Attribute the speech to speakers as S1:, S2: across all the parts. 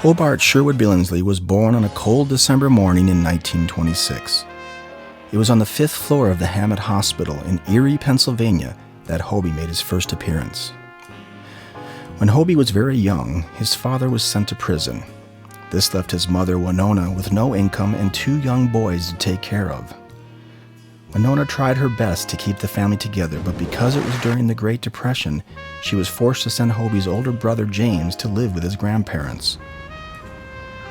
S1: Hobart Sherwood Billingsley was born on a cold December morning in 1926. It was on the 5th floor of the Hammett Hospital in Erie, Pennsylvania, that Hobie made his first appearance. When Hobie was very young, his father was sent to prison. This left his mother, Winona, with no income and 2 young boys to take care of. Winona tried her best to keep the family together, but because it was during the Great Depression, she was forced to send Hobie's older brother, James, to live with his grandparents.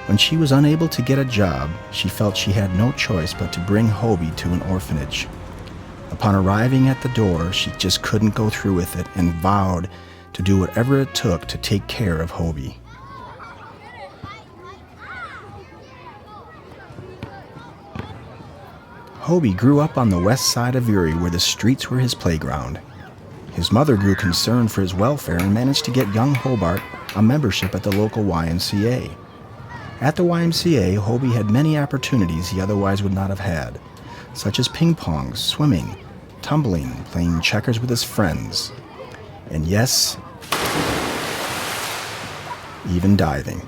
S1: When she was unable to get a job, she felt she had no choice but to bring Hobie to an orphanage. Upon arriving at the door, she just couldn't go through with it and vowed to do whatever it took to take care of Hobie. Hobie grew up on the west side of Erie, where the streets were his playground. His mother grew concerned for his welfare and managed to get young Hobart a membership at the local YMCA. At the YMCA, Hobie had many opportunities he otherwise would not have had, such as ping pong, swimming, tumbling, playing checkers with his friends, and yes, even diving.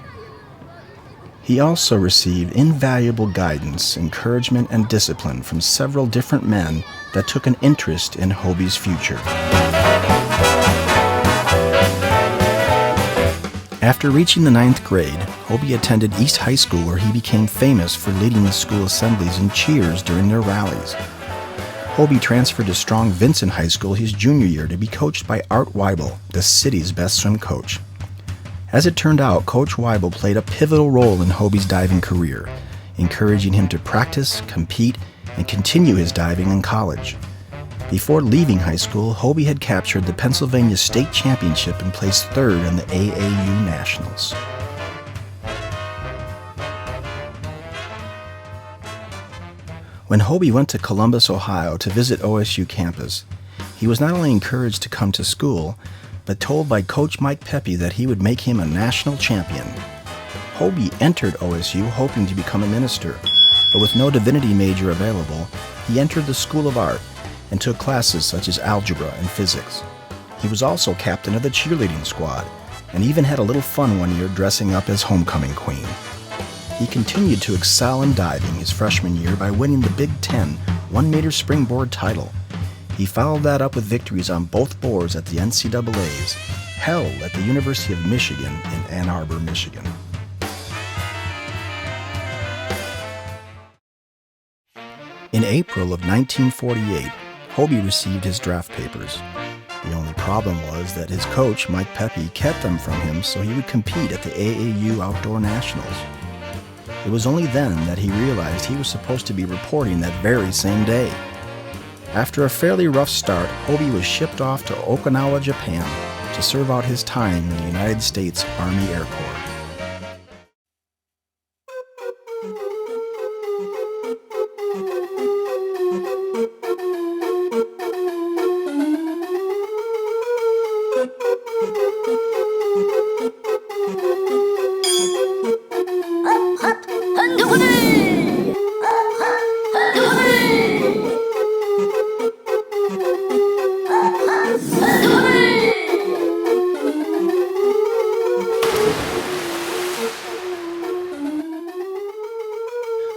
S1: He also received invaluable guidance, encouragement, and discipline from several different men that took an interest in Hobie's future. After reaching the 9th grade, Hobie attended East High School, where he became famous for leading the school assemblies and cheers during their rallies. Hobie transferred to Strong Vincent High School his junior year to be coached by Art Weibel, the city's best swim coach. As it turned out, Coach Weibel played a pivotal role in Hobie's diving career, encouraging him to practice, compete, and continue his diving in college. Before leaving high school, Hobie had captured the Pennsylvania State Championship and placed 3rd in the AAU Nationals. When Hobie went to Columbus, Ohio to visit OSU campus, he was not only encouraged to come to school, but told by Coach Mike Pepe that he would make him a national champion. Hobie entered OSU hoping to become a minister, but with no divinity major available, he entered the School of Art and took classes such as algebra and physics. He was also captain of the cheerleading squad, and even had a little fun one year dressing up as homecoming queen. He continued to excel in diving his freshman year by winning the Big Ten 1-meter springboard title. He followed that up with victories on both boards at the NCAAs, held at the University of Michigan in Ann Arbor, Michigan. In April of 1948, Hobie received his draft papers. The only problem was that his coach, Mike Pepe, kept them from him so he would compete at the AAU Outdoor Nationals. It was only then that he realized he was supposed to be reporting that very same day. After a fairly rough start, Hobie was shipped off to Okinawa, Japan, to serve out his time in the United States Army Air Corps.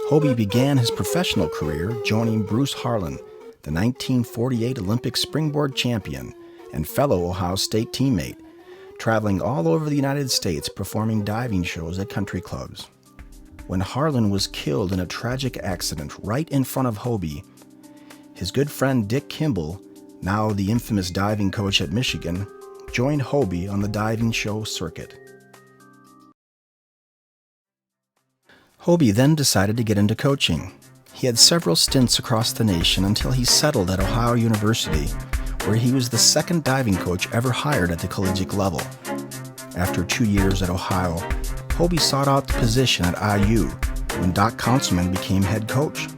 S1: Hobie began his professional career joining Bruce Harlan, the 1948 Olympic springboard champion and fellow Ohio State teammate, traveling all over the United States performing diving shows at country clubs. When Harlan was killed in a tragic accident right in front of Hobie, his good friend Dick Kimball, now the infamous diving coach at Michigan, joined Hobie on the diving show circuit. Hobie then decided to get into coaching. He had several stints across the nation until he settled at Ohio University, where he was the second diving coach ever hired at the collegiate level. After 2 years at Ohio, Hobie sought out the position at IU when Doc Councilman became head coach.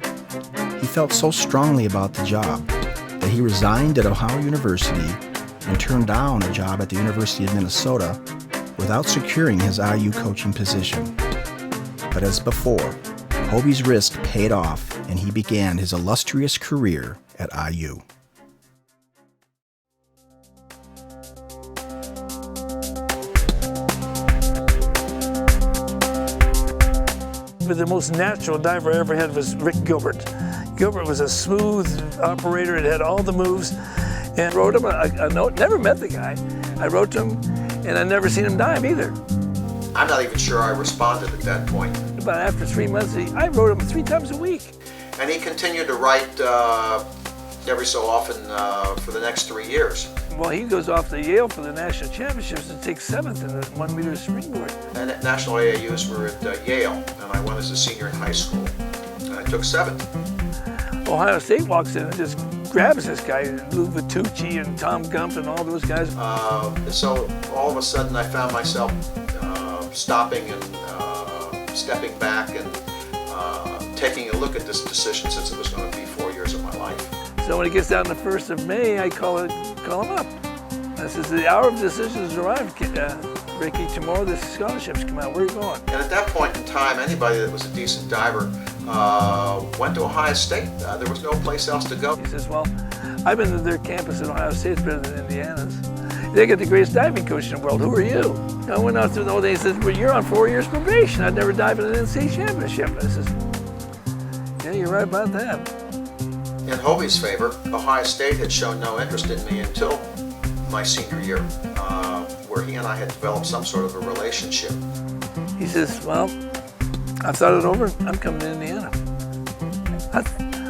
S1: He felt so strongly about the job that he resigned at Ohio University and turned down a job at the University of Minnesota without securing his IU coaching position. But as before, Hobie's risk paid off, and he began his illustrious career at IU.
S2: but the most natural diver I ever had was Rick Gilbert. Gilbert was a smooth operator. It had all the moves. And I wrote him a note, never met the guy. I wrote to him, and I never seen him dive either.
S3: I'm not even sure I responded at that point.
S2: But after 3 months, I wrote him 3 times a week.
S3: And he continued to write every so often for the next 3 years.
S2: Well, he goes off to Yale for the national championships and takes 7th in the 1 meter springboard.
S3: And at national AAUs were at Yale, and I went as a senior in high school, and I took 7th.
S2: Ohio State walks in and just grabs this guy, Lou Vitucci and Tom Gump and all those guys.
S3: So all of a sudden I found myself stopping and stepping back and taking a look at this decision, since it was going to be 4 years of my life.
S2: So when it gets down to the 1st of May, I call him up. I says, the hour of decision has arrived, Ricky. Tomorrow the scholarships come out. Where are you going?
S3: And at that point in time, anybody that was a decent diver went to Ohio State. There was no place else to go.
S2: He says, well, I've been to their campus at Ohio State. It's better than Indiana's. They got the greatest diving coach in the world. Who are you? I went out through the whole day and said, well, you're on 4 years probation. I'd never dive in an NCAA championship. I says, yeah, you're right about that.
S3: In Hobie's favor, Ohio State had shown no interest in me until my senior year, where he and I had developed some sort of a relationship.
S2: He says, well, I've thought it over. I'm coming to Indiana.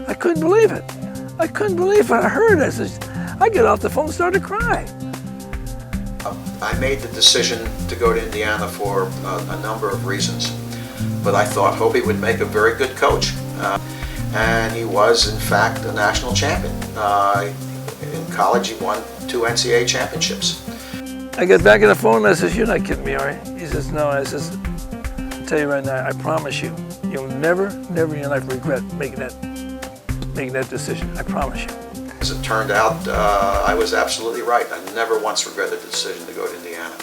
S2: I couldn't believe it. I couldn't believe what I heard. I said, I get off the phone and started to cry.
S3: I made the decision to go to Indiana for a number of reasons, but I thought Hobie would make a very good coach, and he was, in fact, a national champion. In college, he won 2 NCAA championships.
S2: I get back on the phone and I says, you're not kidding me, are you? He says, no. I says, I'll tell you right now, I promise you, you'll never in your life regret making that decision. I promise you.
S3: As it turned out, I was absolutely right. I never once regretted the decision to go to Indiana.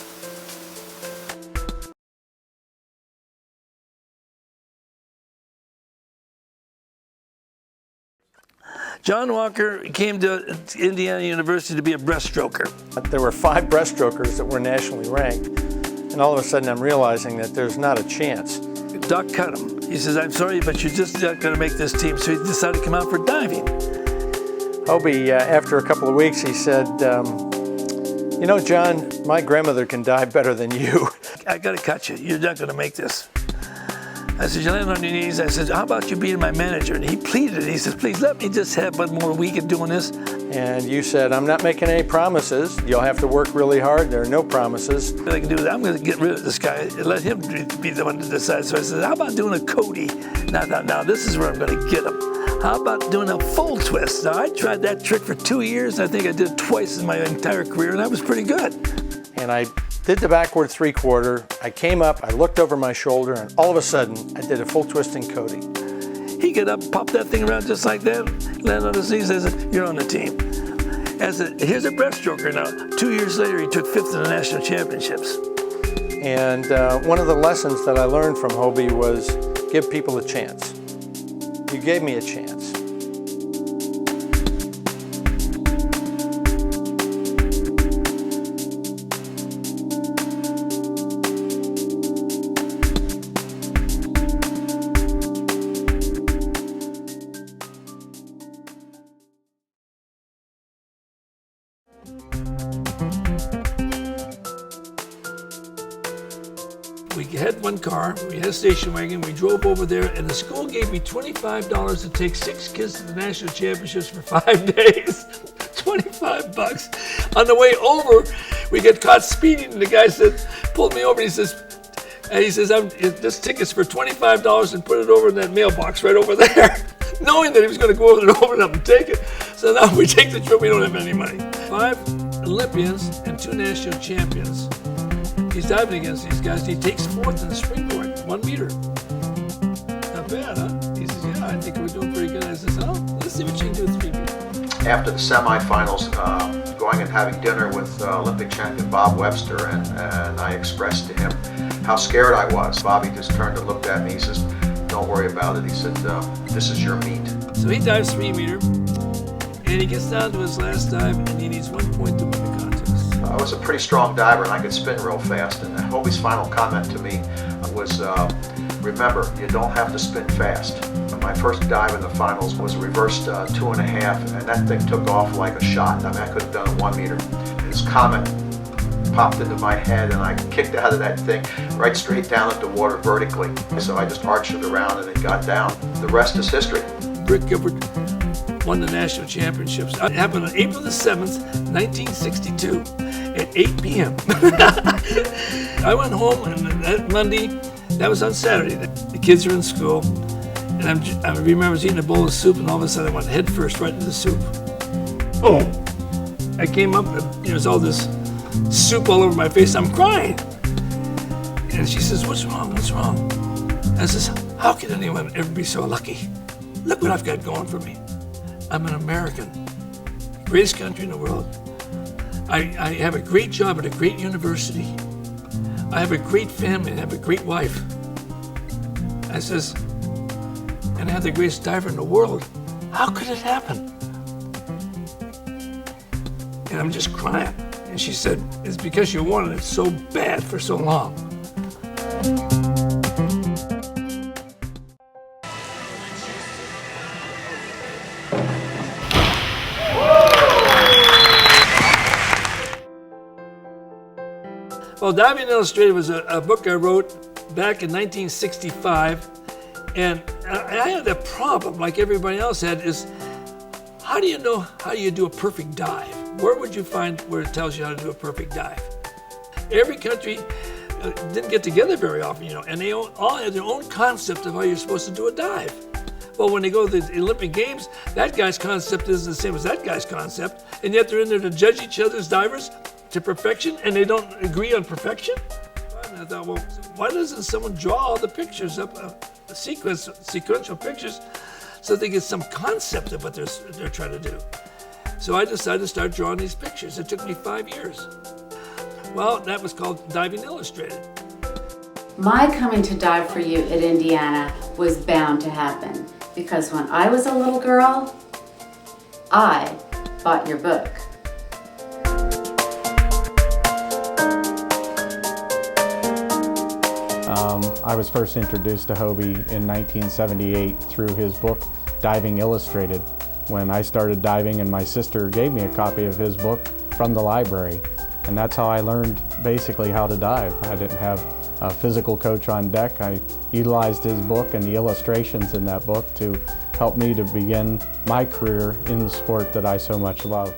S2: John Walker came to Indiana University to be a breaststroker.
S4: There were 5 breaststrokers that were nationally ranked, and all of a sudden I'm realizing that there's not a chance.
S2: Doc cut him. He says, I'm sorry, but you're just not going to make this team. So he decided to come out for diving.
S4: Hobie, after a couple of weeks, he said, you know, John, my grandmother can dive better than you.
S2: I got to cut you. You're not going to make this. I said, you land on your knees. I said, how about you being my manager? And he pleaded. He says, please let me just have 1 more week of doing this.
S4: And you said, I'm not making any promises. You'll have to work really hard. There are no promises.
S2: What I can do is I'm going to get rid of this guy and let him be the one to decide. So I said, how about doing a Cody? Now, this is where I'm going to get him. How about doing a full twist? Now, I tried that trick for 2 years. And I think I did it twice in my entire career, and that was pretty good.
S4: And I did the backward 3/4. I came up, I looked over my shoulder, and all of a sudden, I did a full twisting Cody.
S2: He got up, popped that thing around just like that, landed on his knees, and said, you're on the team. Here's a breaststroker now. 2 years later, he took 5th in the national championships.
S4: And one of the lessons that I learned from Hobie was give people a chance. You gave me a chance.
S2: We had 1 car, we had a station wagon, we drove over there, and the school gave me $25 to take 6 kids to the national championships for 5 days. 25 bucks. On the way over, we get caught speeding, and the guy said, pulled me over, and he says, this ticket's for $25 and put it over in that mailbox right over there. Knowing that he was going to go over there and open it up and take it. So now we take the trip, we don't have any money. 5 Olympians and 2 national champions. He's diving against these guys. He takes 4th in the springboard, 1 meter. Not bad, huh? He says, yeah, I think we're doing pretty good. I says, oh, let's see what you can do with 3 meters.
S3: After the semifinals, going and having dinner with Olympic champion Bob Webster, and I expressed to him how scared I was. Bobby just turned and looked at me. He says, don't worry about it. He said, this is your meet.
S2: So he dives 3 meter, and he gets down to his last dive, and he needs 1 point to win the contest.
S3: I was a pretty strong diver, and I could spin real fast. And Hobie's final comment to me was, remember, you don't have to spin fast. My first dive in the finals was reversed 2.5, and that thing took off like a shot. I mean, I could have done it 1 meter. This comet popped into my head, and I kicked out of that thing right straight down at the water vertically. So I just arched it around, and it got down. The rest is history.
S2: Rick Gilbert won the national championships. It happened on April the 7th, 1962, at 8 p.m. I went home, and that Monday, that was on Saturday. The kids were in school, and I remember I was eating a bowl of soup, and all of a sudden I went head first right into the soup. Oh! I came up, and there was all this soup all over my face. I'm crying. And she says, "What's wrong? What's wrong?" I says, "How can anyone ever be so lucky? Look what I've got going for me. I'm an American, greatest country in the world. I have a great job at a great university. I have a great family. I have a great wife." I says, "And I have the greatest diver in the world. How could it happen?" And I'm just crying. And she said, "It's because you wanted it so bad for so long." Well, Diving Illustrated was a book I wrote back in 1965, and I had a problem, like everybody else had, is how do you know how you do a perfect dive? Where would you find where it tells you how to do a perfect dive? Every country didn't get together very often, and they all had their own concept of how you're supposed to do a dive. Well, when they go to the Olympic Games, that guy's concept isn't the same as that guy's concept, and yet they're in there to judge each other's divers to perfection, and they don't agree on perfection? And I thought, well, why doesn't someone draw all the pictures up, sequential pictures, so they get some concept of what they're trying to do? So I decided to start drawing these pictures. It took me 5 years. Well, that was called Diving Illustrated.
S5: My coming to dive for you at Indiana was bound to happen, because when I was a little girl, I bought your book.
S6: I was first introduced to Hobie in 1978 through his book, Diving Illustrated, when I started diving, and my sister gave me a copy of his book from the library. And that's how I learned basically how to dive. I didn't have a physical coach on deck. I utilized his book and the illustrations in that book to help me to begin my career in the sport that I so much love.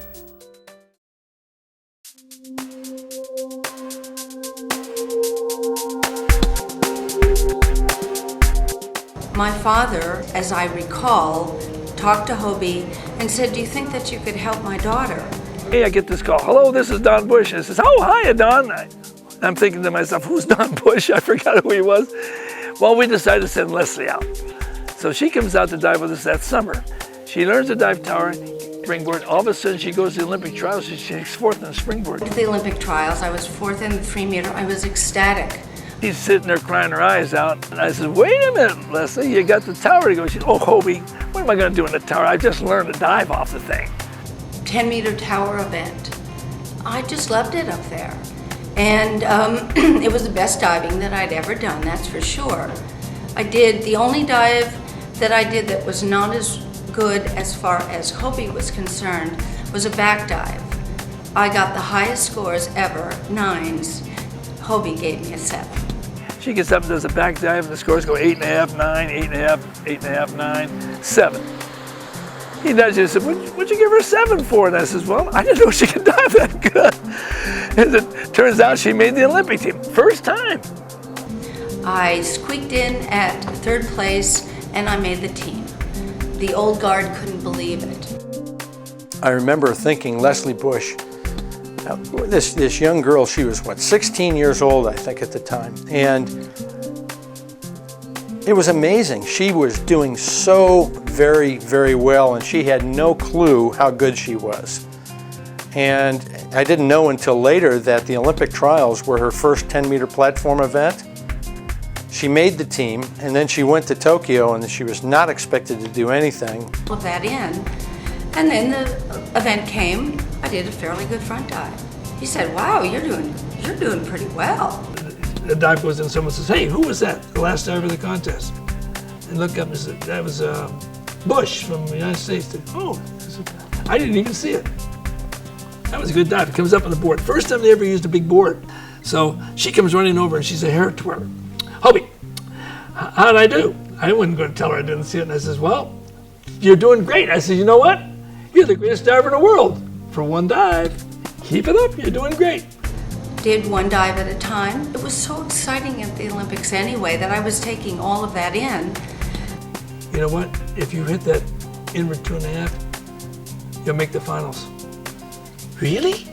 S7: My father, as I recall, talked to Hobie and said, "Do you think that you could help my daughter?"
S2: Hey, I get this call. "Hello, this is Don Bush." I says, "Oh, hiya, Don." I'm thinking to myself, who's Don Bush? I forgot who he was. Well, we decided to send Leslie out. So she comes out to dive with us that summer. She learns to dive tower, springboard. All of a sudden, she goes to the Olympic trials. She takes 4th in the springboard.
S7: At the Olympic trials, I was 4th in the 3 meter. I was ecstatic.
S2: She's sitting there crying her eyes out. And I said, "Wait a minute, Leslie, you got the tower to go." She said, "Oh, Hobie, what am I going to do in the tower? I just learned to dive off the thing."
S7: 10-meter tower event. I just loved it up there. And it was the best diving that I'd ever done, that's for sure. The only dive that I did that was not as good as far as Hobie was concerned was a back dive. I got the highest scores ever, 9s. Hobie gave me a 7.
S2: She gets up and does a back dive, and the scores go 8.5, 9, 8.5, 8.5, 9, 7. He does it. He said, "What'd you give her a 7 for?" And I says, "Well, I didn't know she could dive that good." And it turns out she made the Olympic team. First time.
S7: I squeaked in at 3rd place, and I made the team. The old guard couldn't believe it.
S4: I remember thinking Leslie Bush, this young girl, she was 16 years old, I think, at the time. And it was amazing. She was doing so very, very well, and she had no clue how good she was. And I didn't know until later that the Olympic trials were her first 10-meter platform event. She made the team, and then she went to Tokyo, and she was not expected to do anything.
S7: Put that in, and then the event came. I did a fairly good front dive. He said, "Wow, you're doing pretty well."
S2: the dive goes in, someone says, "Hey, who was that? The last diver of the contest?" And look up and said, "That was Bush from the United States." "Oh," I didn't even see it. That was a good dive. It comes up on the board. First time they ever used a big board. So she comes running over and she's a hair twirler. "Hobie, how'd I do?" I wasn't going to tell her I didn't see it. And I says, "Well, you're doing great." I said, "You know what? You're the greatest diver in the world for one dive. Keep it up. You're doing great."
S7: Did one dive at a time. It was so exciting at the Olympics anyway that I was taking all of that in.
S2: You know what? If you hit that inward 2.5, you'll make the finals. "Really?"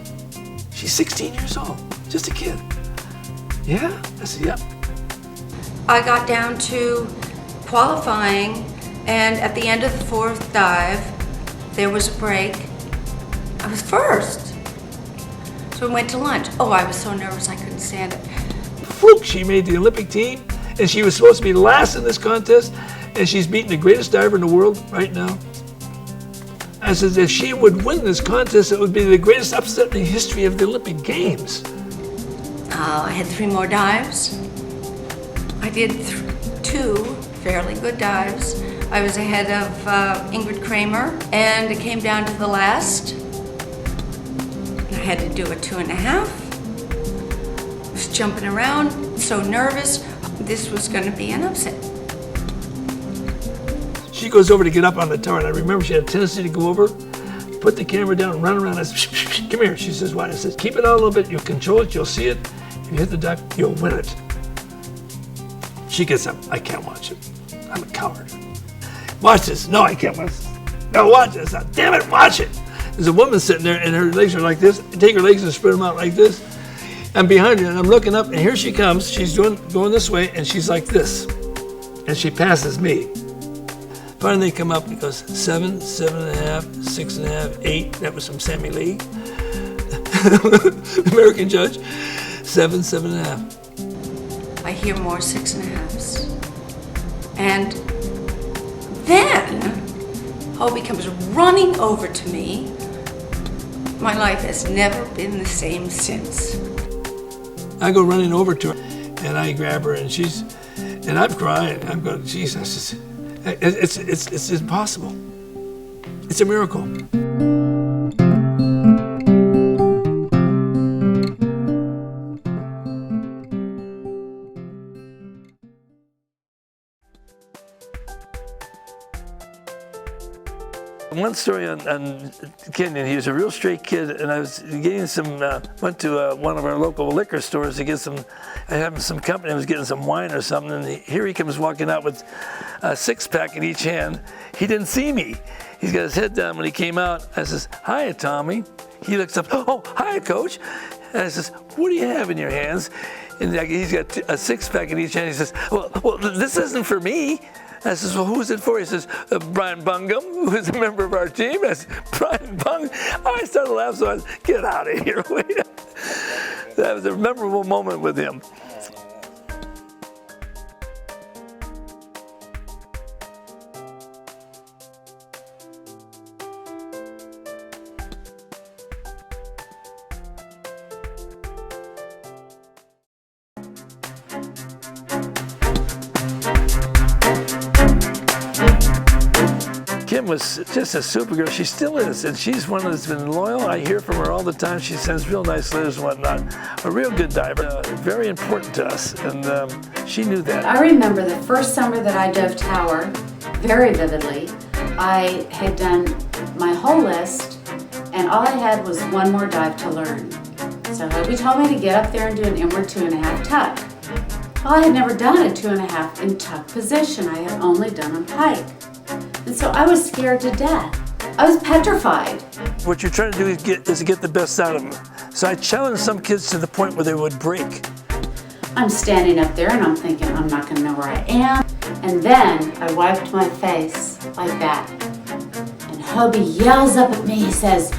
S2: She's 16 years old, just a kid. "Yeah?" I said, "Yep."
S7: I got down to qualifying, and at the end of the 4th dive, there was a break. I was first. So we went to lunch. Oh, I was so nervous I couldn't stand it.
S2: Fluke, she made the Olympic team, and she was supposed to be last in this contest, and she's beating the greatest diver in the world right now. I said, if she would win this contest, it would be the greatest upset in the history of the Olympic Games.
S7: I had 3 more dives. I did 2 fairly good dives. I was ahead of Ingrid Kramer, and it came down to the last. I had to do a 2.5. I was jumping around, so nervous. This was going to be an upset.
S2: She goes over to get up on the tower, and I remember she had a tendency to go over, put the camera down, and run around. I said, "Come here." She says, "Why?" I said, "Keep it on a little bit. You'll control it. You'll see it. If you hit the dive, you'll win it." She gets up. "I can't watch it. I'm a coward." "Watch this." "No, I can't watch this." "No, watch this." "Damn it, watch it." There's a woman sitting there, and her legs are like this. I take her legs and spread them out like this. I'm behind her, and I'm looking up, and here she comes. She's going this way, and she's like this. And she passes me. Finally, they come up, and it goes 7, 7.5, 6.5, 8. That was from Sammy Lee, American judge. 7, 7.5.
S7: I hear more 6.5s. And then Hobie comes running over to me. My life has never been the same since.
S2: I go running over to her, and I grab her, and I'm crying. I'm going, Jesus, it's impossible. It's a miracle. One story on Kenyon, he was a real straight kid, and I was getting some, went to one of our local liquor stores to get some, I had some company, I was getting some wine or something, and here he comes walking out with a 6-pack in each hand. He didn't see me. He's got his head down. When he came out, I says, "Hiya, Tommy." He looks up, "Oh, hiya, Coach." And I says, "What do you have in your hands?" And he's got a 6-pack in each hand. He says, well, this isn't for me." I says, "Well, who's it for?" He says, "Brian Bungum, who is a member of our team." I said, "Brian Bungum?" I started laughing, so I said, "Get out of here." That was a memorable moment with him. Kim was just a super girl. She still is, and she's one that's been loyal. I hear from her all the time. She sends real nice letters and whatnot. A real good diver, very important to us, and she knew that.
S5: I remember the first summer that I dove tower very vividly. I had done my whole list, and all I had was one more dive to learn. So Hobie told me to get up there and do an inward 2.5 tuck. Well, I had never done a 2.5 in tuck position. I had only done on pike. And so I was scared to death. I was petrified.
S2: What you're trying to do is get the best out of them. So I challenged some kids to the point where they would break.
S5: I'm standing up there and I'm thinking, I'm not gonna know where I am. And then I wiped my face like that. And Hobie yells up at me, he says,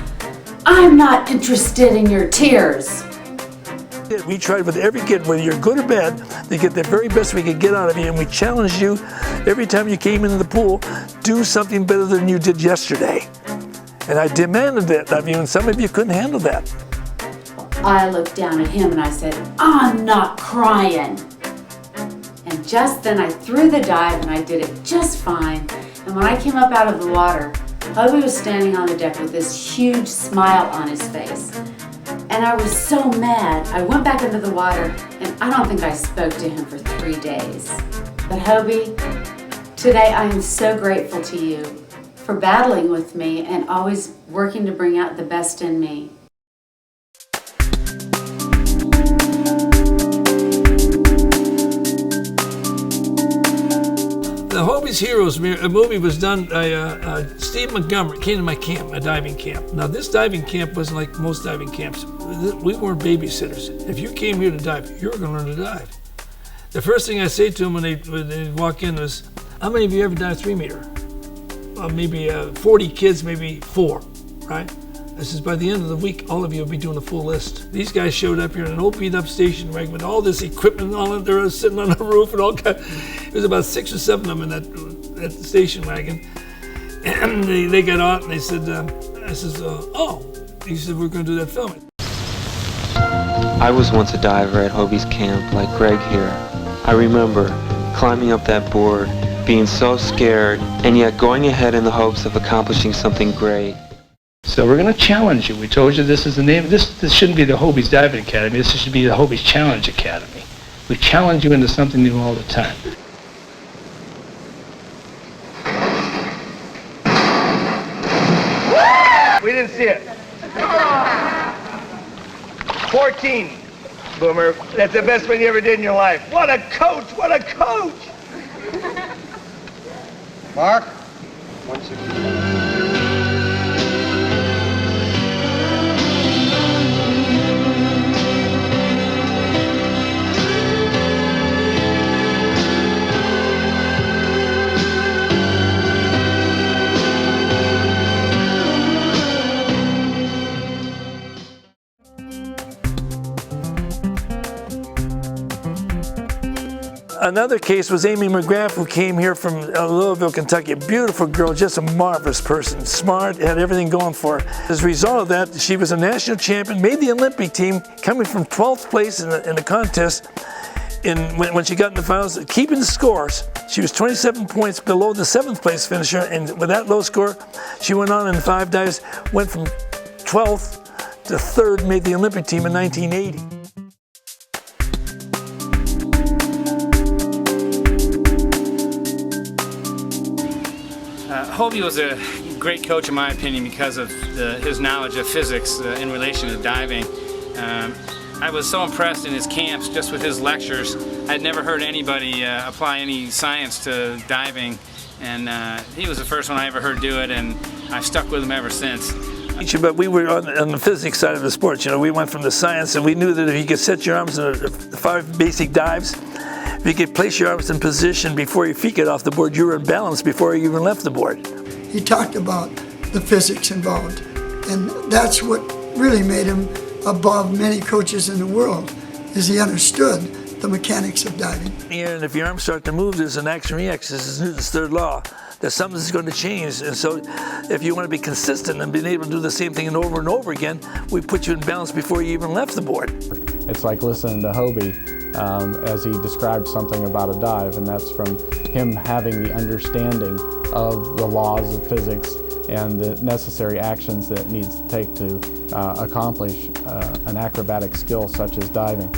S5: "I'm not interested in your tears."
S2: We tried with every kid, whether you're good or bad, to get the very best we could get out of you, and we challenged you every time you came into the pool, do something better than you did yesterday. And I demanded that of you, and some of you couldn't handle that.
S5: I looked down at him and I said, "I'm not crying." And just then I threw the dive and I did it just fine. And when I came up out of the water, Hobie was standing on the deck with this huge smile on his face. And I was so mad, I went back into the water and I don't think I spoke to him for 3 days. But Hobie, today I am so grateful to you for battling with me and always working to bring out the best in me.
S2: The Hobie's Heroes movie was done by Steve Montgomery. Came to my camp, my diving camp. Now this diving camp wasn't like most diving camps. We weren't babysitters. If you came here to dive, you were going to learn to dive. The first thing I say to them when they walk in was, "How many of you ever dived 3 meter?" Maybe 40 kids, maybe 4, right? I says, by the end of the week, all of you will be doing a full list. These guys showed up here in an old beat up station wagon with all this equipment and all that. They were sitting on the roof and all kinds. It was about 6 or 7 of them in that station wagon. And they got out and they said, I says, "Oh," he said, "we're going to do that filming."
S8: I was once a diver at Hobie's camp like Greg here. I remember climbing up that board, being so scared, and yet going ahead in the hopes of accomplishing something great.
S9: So we're going to challenge you. We told you this is the name. This shouldn't be the Hobie's Diving Academy. This should be the Hobie's Challenge Academy. We challenge you into something new all the time. We didn't see it. 14, Boomer. That's the best one you ever did in your life. What a coach! What a coach! Mark? 160.
S2: Another case was Amy McGrath, who came here from Louisville, Kentucky. A beautiful girl, just a marvelous person, smart, had everything going for her. As a result of that, she was a national champion, made the Olympic team, coming from 12th place in the contest. When she got in the finals, keeping the scores, she was 27 points below the 7th place finisher, and with that low score, she went on in 5 dives, went from 12th to 3rd, made the Olympic team in 1980.
S10: Hobie was a great coach in my opinion because of his knowledge of physics in relation to diving. I was so impressed in his camps just with his lectures. I'd never heard anybody apply any science to diving, and he was the first one I ever heard do it, and I've stuck with him ever since.
S2: But we were on the physics side of the sport. You know, we went from the science, and we knew that if you could set your arms in the 5 basic dives, if you could place your arms in position before your feet get off the board, you were in balance before you even left the board.
S11: He talked about the physics involved, and that's what really made him above many coaches in the world, is he understood the mechanics of diving.
S2: And if your arms start to move, there's an action-reaction. This is Newton's 3rd law, that something's going to change. And so if you want to be consistent and being able to do the same thing over and over again, we put you in balance before you even left the board.
S6: It's like listening to Hobie as he described something about a dive, and that's from him having the understanding of the laws of physics and the necessary actions that it needs to take to accomplish an acrobatic skill such as diving.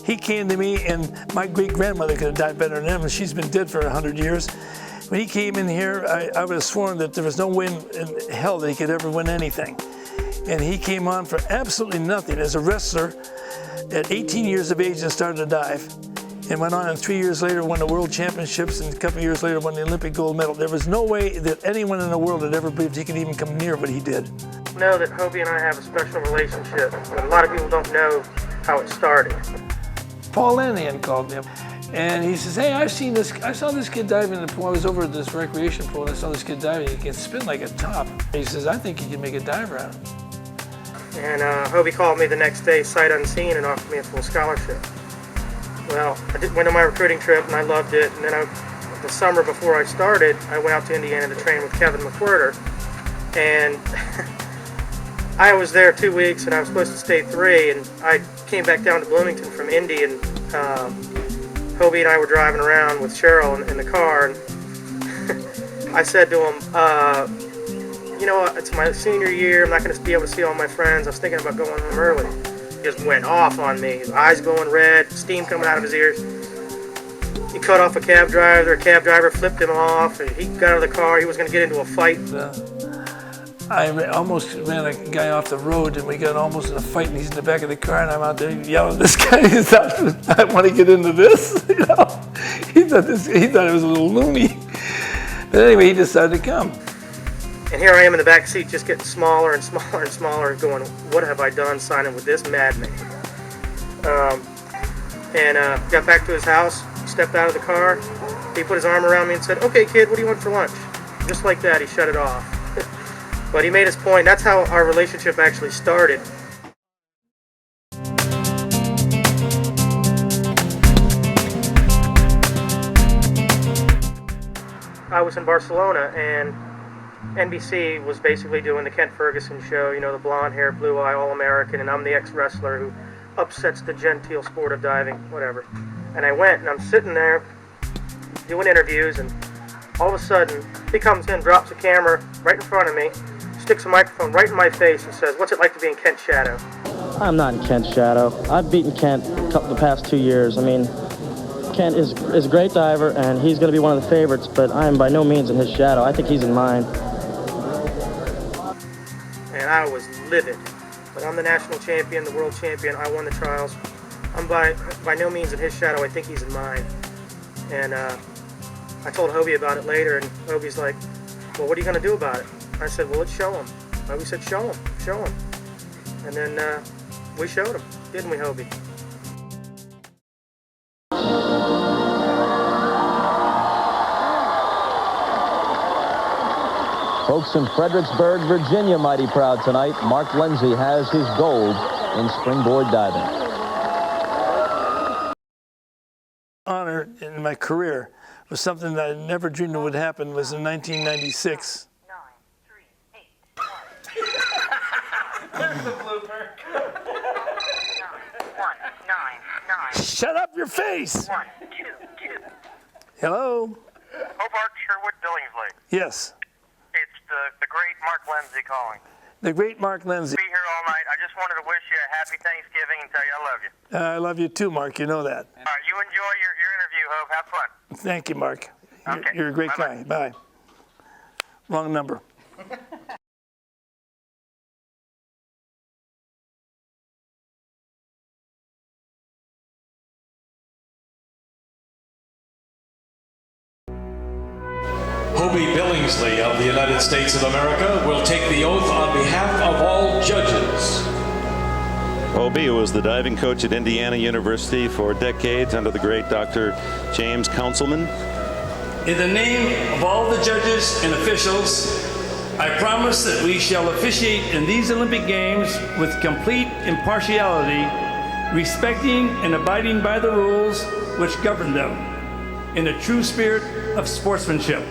S2: He came to me, and my great-grandmother could have died better than him, and she's been dead for 100 years. When he came in here, I would have sworn that there was no way in hell that he could ever win anything. And he came on for absolutely nothing as a wrestler at 18 years of age and started to dive. And went on, and 3 years later won the World Championships, and a couple of years later won the Olympic gold medal. There was no way that anyone in the world had ever believed he could even come near what he did.
S12: I know that Hobie and I have a special relationship, but a lot of people don't know how it started.
S2: Paul Lanian called him, and he says, "Hey, I saw this kid diving in the pool. I was over at this recreation pool, and I saw this kid diving. He can spin like a top." He says, "I think he can make a dive out."
S12: And Hobie called me the next day, sight unseen, and offered me a full scholarship. Well, went on my recruiting trip, and I loved it. And then the summer before I started, I went out to Indiana to train with Kevin McWhirter. And I was there 2 weeks, and I was supposed to stay 3. And I came back down to Bloomington from Indy, and Hobie and I were driving around with Cheryl in the car. And I said to him, "You know what? It's my senior year. I'm not going to be able to see all my friends. I was thinking about going home early." He just went off on me. His eyes going red, steam coming out of his ears. He cut off a cab driver. The cab driver flipped him off. He got out of the car. He was going to get into a fight.
S2: I almost ran a guy off the road, and we got almost in a fight, and he's in the back of the car, and I'm out there yelling at this guy. He thought, "I want to get into this." You know, he thought it was a little loony. But anyway, he decided to come.
S12: And here I am in the back seat, just getting smaller and smaller and smaller, going, "What have I done signing with this madman?" Got back to his house, stepped out of the car. He put his arm around me and said, "Okay, kid, what do you want for lunch?" Just like that, he shut it off. But he made his point. That's how our relationship actually started. I was in Barcelona, and NBC was basically doing the Kent Ferguson show, you know, the blonde hair, blue eye, all-American, and I'm the ex-wrestler who upsets the genteel sport of diving, whatever. And I went, and I'm sitting there doing interviews, and all of a sudden, he comes in, drops a camera right in front of me, sticks a microphone right in my face and says, "What's it like to be in Kent's shadow?"
S13: I'm not in Kent's shadow. I've beaten Kent the past 2 years. I mean, Kent is a great diver, and he's going to be one of the favorites, but I am by no means in his shadow. I think he's in mine.
S12: And I was livid. But I'm the national champion, the world champion. I won the trials. I'm by no means in his shadow. I think he's in mine. And I told Hobie about it later, and Hobie's like, "Well, what are you going to do about it?" I said, "Well, let's show him." Hobie said, show him. And then we showed him, didn't we, Hobie?
S14: Folks in Fredericksburg, Virginia, mighty proud tonight. Mark Lindsay has his gold in springboard diving.
S2: Honor in my career was something that I never dreamed would happen. Was in 1996.
S15: There's the blooper. 199.
S2: Shut up your face!
S15: 122.
S2: Hello?
S15: Hobart, Sherwood, Billingsley.
S2: Yes.
S15: It's the great Mark Lindsay calling.
S2: The great Mark Lindsay.
S15: Be here all night. I just wanted to wish you a happy Thanksgiving and tell you I love you.
S2: I love you too, Mark. You know that.
S15: All right, you enjoy your interview, Hope. Have fun.
S2: Thank you, Mark.
S15: Okay.
S2: You're a great guy. Bye. Wrong number.
S16: Hobie Billingsley of the United States of America will take the oath on behalf of all judges.
S17: Hobie was the diving coach at Indiana University for decades under the great Dr. James Councilman.
S18: In the name of all the judges and officials, I promise that we shall officiate in these Olympic Games with complete impartiality, respecting and abiding by the rules which govern them, in a true spirit of sportsmanship.